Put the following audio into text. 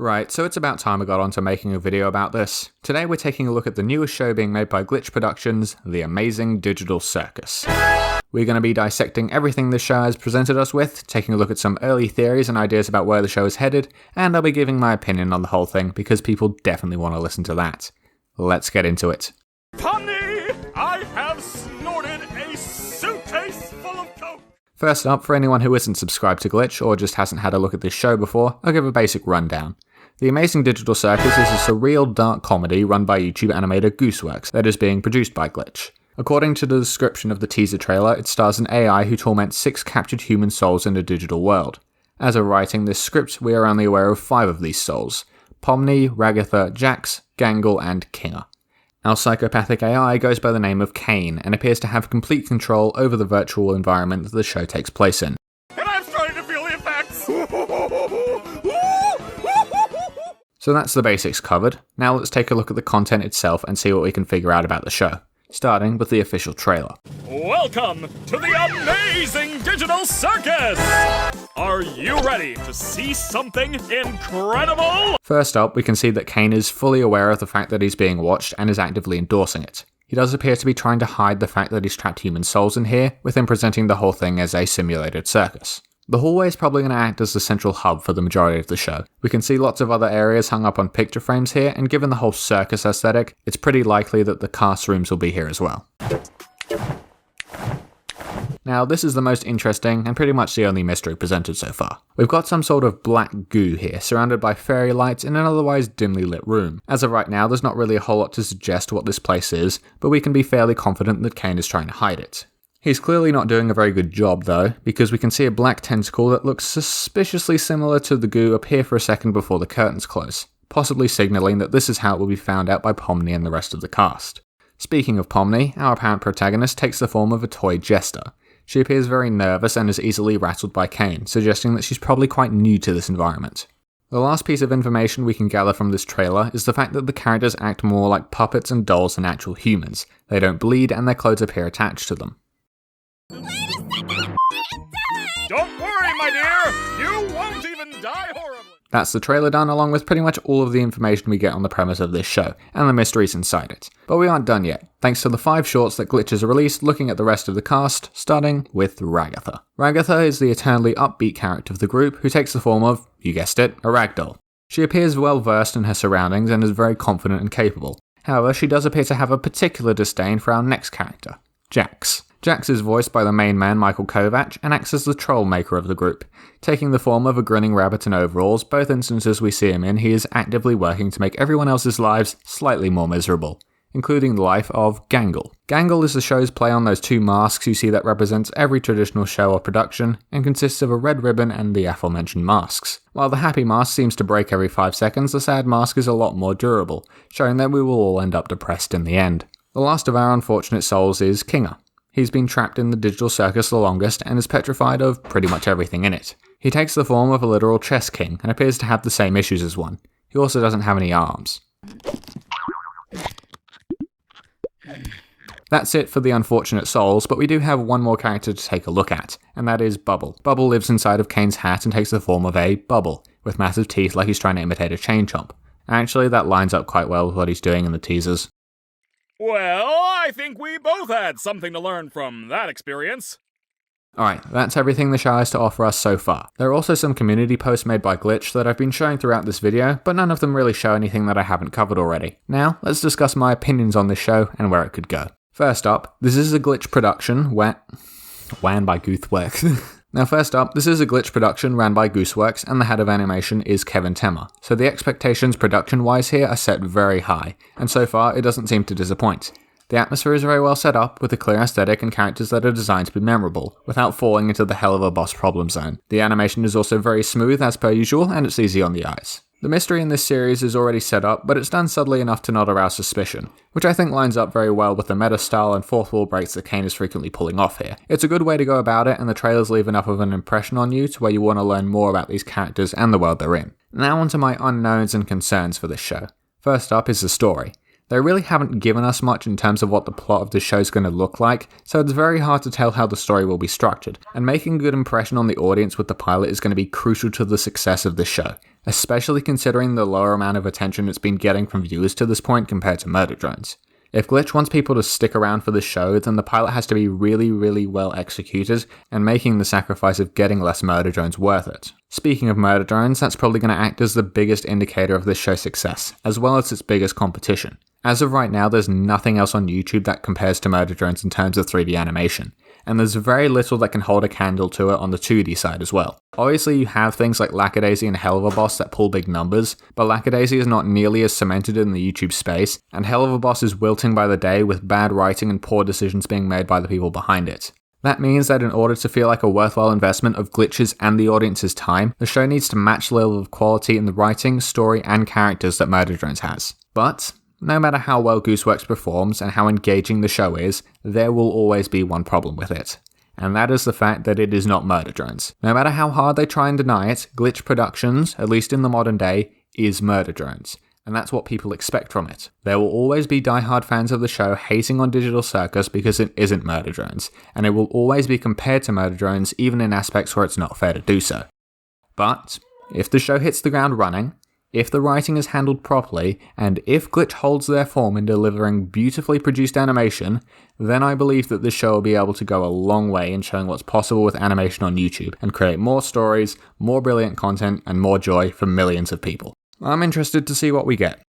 Right, so it's about time I got onto making a video about this. Today we're taking a look at the newest show being made by Glitch Productions, The Amazing Digital Circus. We're going to be dissecting everything this show has presented us with, taking a look at some early theories and ideas about where the show is headed, and I'll be giving my opinion on the whole thing because people definitely want to listen to that. Let's get into it. Pomni, I have snorted a suitcase full of coke! First up, for anyone who isn't subscribed to Glitch or just hasn't had a look at this show before, I'll give a basic rundown. The Amazing Digital Circus is a surreal dark comedy run by YouTube animator Gooseworks that is being produced by Glitch. According to the description of the teaser trailer, it stars an AI who torments 6 captured human souls in a digital world. As of writing this script, we are only aware of 5 of these souls: Pomni, Ragatha, Jax, Gangle, and Kinger. Our psychopathic AI goes by the name of Kane and appears to have complete control over the virtual environment that the show takes place in. And I'm starting to feel the effects! So that's the basics covered. Now let's take a look at the content itself and see what we can figure out about the show, starting with the official trailer. Welcome to the Amazing Digital Circus! Are you ready to see something incredible? First up, we can see that Kane is fully aware of the fact that he's being watched and is actively endorsing it. He does appear to be trying to hide the fact that he's trapped human souls in here, with him presenting the whole thing as a simulated circus. The hallway is probably going to act as the central hub for the majority of the show. We can see lots of other areas hung up on picture frames here, and given the whole circus aesthetic, it's pretty likely that the cast rooms will be here as well. Now, this is the most interesting and pretty much the only mystery presented so far. We've got some sort of black goo here, surrounded by fairy lights in an otherwise dimly lit room. As of right now, there's not really a whole lot to suggest what this place is, but we can be fairly confident that Kane is trying to hide it. He's clearly not doing a very good job though, because we can see a black tentacle that looks suspiciously similar to the goo appear for a second before the curtains close, possibly signalling that this is how it will be found out by Pomni and the rest of the cast. Speaking of Pomni, our apparent protagonist takes the form of a toy jester. She appears very nervous and is easily rattled by Kane, suggesting that she's probably quite new to this environment. The last piece of information we can gather from this trailer is the fact that the characters act more like puppets and dolls than actual humans. They don't bleed and their clothes appear attached to them. Don't worry, my dear! You won't even die horribly! That's the trailer done, along with pretty much all of the information we get on the premise of this show, and the mysteries inside it. But we aren't done yet, thanks to the 5 shorts that Glitch has released looking at the rest of the cast, starting with Ragatha. Ragatha is the eternally upbeat character of the group, who takes the form of, you guessed it, a ragdoll. She appears well versed in her surroundings and is very confident and capable. However, she does appear to have a particular disdain for our next character, Jax. Jax is voiced by the main man Michael Kovac and acts as the troll maker of the group. Taking the form of a grinning rabbit in overalls, both instances we see him in, he is actively working to make everyone else's lives slightly more miserable, including the life of Gangle. Gangle is the show's play on those 2 masks you see that represents every traditional show or production, and consists of a red ribbon and the aforementioned masks. While the happy mask seems to break every 5 seconds, the sad mask is a lot more durable, showing that we will all end up depressed in the end. The last of our unfortunate souls is Kinger. He's been trapped in the digital circus the longest and is petrified of pretty much everything in it. He takes the form of a literal chess king and appears to have the same issues as one. He also doesn't have any arms. That's it for the unfortunate souls, but we do have one more character to take a look at, and that is Bubble. Bubble lives inside of Kane's hat and takes the form of a bubble, with massive teeth like he's trying to imitate a chain chomp. Actually, that lines up quite well with what he's doing in the teasers. Well, I think we both had something to learn from that experience. Alright, that's everything the show has to offer us so far. There are also some community posts made by Glitch that I've been showing throughout this video, but none of them really show anything that I haven't covered already. Now, let's discuss my opinions on this show and where it could go. First up, this is a Glitch production ran by Gooseworks. Now first up, this is a Glitch production ran by Gooseworks, and the head of animation is Kevin Temmer, so the expectations production-wise here are set very high, and so far it doesn't seem to disappoint. The atmosphere is very well set up, with a clear aesthetic and characters that are designed to be memorable, without falling into the hell of a boss problem zone. The animation is also very smooth as per usual, and it's easy on the eyes. The mystery in this series is already set up, but it's done subtly enough to not arouse suspicion, which I think lines up very well with the meta style and fourth wall breaks that Kane is frequently pulling off here. It's a good way to go about it, and the trailers leave enough of an impression on you to where you want to learn more about these characters and the world they're in. Now onto my unknowns and concerns for this show. First up is the story. They really haven't given us much in terms of what the plot of the show's going to look like, so it's very hard to tell how the story will be structured, and making a good impression on the audience with the pilot is going to be crucial to the success of the show, especially considering the lower amount of attention it's been getting from viewers to this point compared to Murder Drones. If Glitch wants people to stick around for the show, then the pilot has to be really well executed, and making the sacrifice of getting less Murder Drones worth it. Speaking of Murder Drones, that's probably going to act as the biggest indicator of this show's success, as well as its biggest competition. As of right now, there's nothing else on YouTube that compares to Murder Drones in terms of 3D animation, and there's very little that can hold a candle to it on the 2D side as well. Obviously you have things like Lackadaisy and Hell of a Boss that pull big numbers, but Lackadaisy is not nearly as cemented in the YouTube space, and Hell of a Boss is wilting by the day with bad writing and poor decisions being made by the people behind it. That means that in order to feel like a worthwhile investment of Glitch's and the audience's time, the show needs to match the level of quality in the writing, story, and characters that Murder Drones has. But no matter how well Gooseworks performs and how engaging the show is, there will always be one problem with it. And that is the fact that it is not Murder Drones. No matter how hard they try and deny it, Glitch Productions, at least in the modern day, is Murder Drones. And that's what people expect from it. There will always be diehard fans of the show hating on Digital Circus because it isn't Murder Drones, and it will always be compared to Murder Drones even in aspects where it's not fair to do so. But if the show hits the ground running, if the writing is handled properly, and if Glitch holds their form in delivering beautifully produced animation, then I believe that this show will be able to go a long way in showing what's possible with animation on YouTube, and create more stories, more brilliant content, and more joy for millions of people. I'm interested to see what we get.